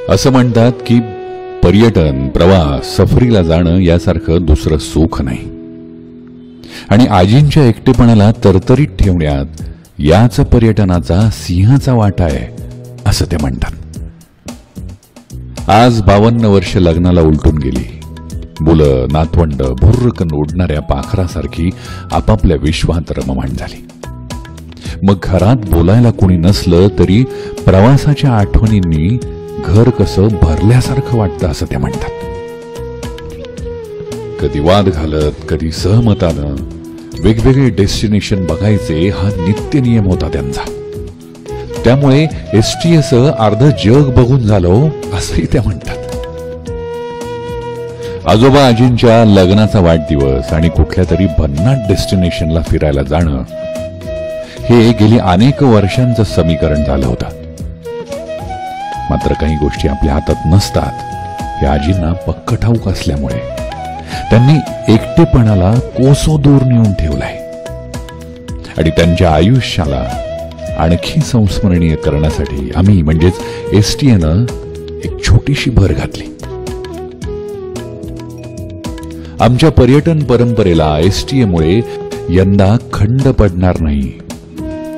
असं म्हणतात की पर्यटन, प्रवास, सफरीला जाणं यासारखं दुसरं सुख नाही. आणि आजींच्या एकटेपणाला तरतरीत ठेवण्यात याच पर्यटनाचा सिंहाचा वाटा आहे असं ते म्हणतात. आज 52 वर्ष लग्नाला उलटून गेली. मुलं, नातवंड भुर्रकन उडणाऱ्या पाखरासारखी आपापल्या विश्वात रममाण झाली. मग घरात बोलायला कोणी नसलं तरी प्रवासाच्या आठवणींनी घर कसं भरल्यासारखं वाटतं असं ते म्हणतात. कधी वाद घालत, कधी सहमतानं वेगवेगळे डेस्टिनेशन बघायचे हा नित्य नियम होता त्यांचा. त्यामुळे एसटीएस अर्ध जग बघून झालो असंही ते म्हणतात. आजोबा आजींच्या लग्नाचा वाढदिवस आणि कुठल्या तरी भन्नाट डेस्टिनेशनला फिरायला जाणं हे गेली अनेक वर्षांचं समीकरण झालं होतं. मात्र काही गोष्टी आपल्या हातात नसतात हे आजींना पक्क ठाऊक असल्यामुळे त्यांनी एकटेपणाला कोसो दूर नेऊन ठेवलाय आणि त्यांच्या आयुष्याला आणखी संस्मरणीय करण्यासाठी आम्ही म्हणजेच एसटीएनं एक छोटीशी भर घातली. आमच्या पर्यटन परंपरेला एसटीएमुळे यंदा खंड पडणार नाही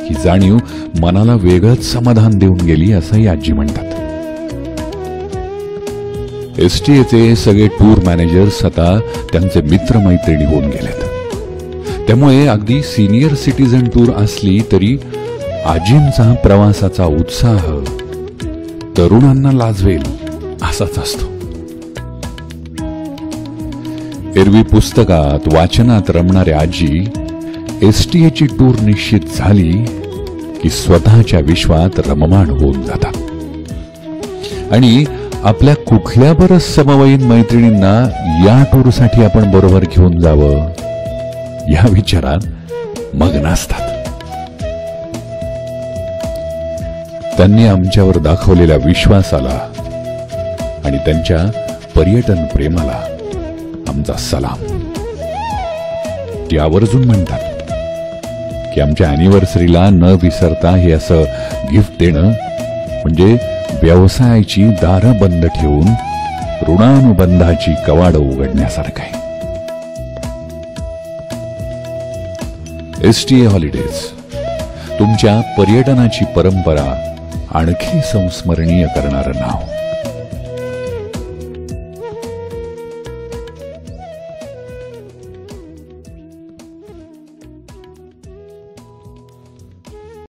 ही जाणीव मनाला वेगळंच समाधान देऊन गेली असंही आजी म्हणतात. एसटीएचे सगळे टूर मॅनेजर्स आता त्यांचे मित्रमैत्रिणी होऊन गेलेत. त्यामुळे अगदी सिनियर सिटीजन टूर असली तरी आजींचा प्रवासाचा उत्साह तरुणांना लाजवेल असाच असतो. एरवी पुस्तकात, वाचनात रमणाऱ्या आजी एसटीएची टूर निश्चित झाली की स्वतःच्या विश्वात रममाण होऊन जातात आणि आपल्या कुठल्या बरं समवयीन मैत्रिणींना या टूरसाठी आपण बरोबर घेऊन जावं या विचारात मग्न असतात. त्यांनी आमच्यावर दाखवलेल्या विश्वासाला आणि त्यांच्या पर्यटन प्रेमाला आमचा सलाम. ते आवर्जून म्हणतात की आमच्या अॅनिव्हर्सरीला न विसरता हे असं गिफ्ट देणं म्हणजे व्यवसायाची दारं बंद ठेवून ऋणानुबंधाची कवाडं उघडण्यासारखं आहे. एसटीए हॉलिडेज तुमच्या पर्यटनाची परंपरा आणखी संस्मरणीय करणारं नाव.